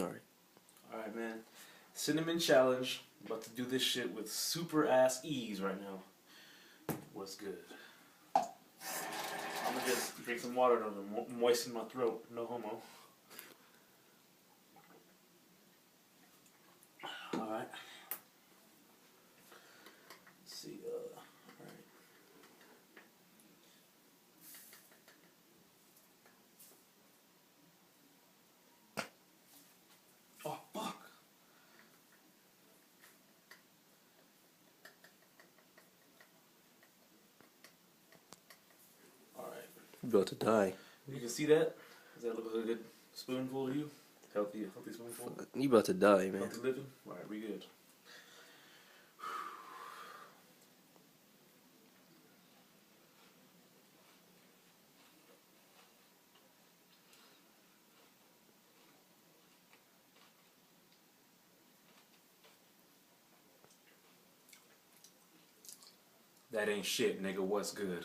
Alright. Alright, man. Cinnamon challenge. About to do this shit with super ass ease right now. What's good? I'm gonna just drink some water to moisten my throat. No homo. Alright. Let's see, alright. Oh, fuck. Alright. You about to die. You can see that? Does that look like a good spoonful to you? Healthy spoonful? You about to die, man. Healthy living? Alright, we good. That ain't shit, nigga. What's good?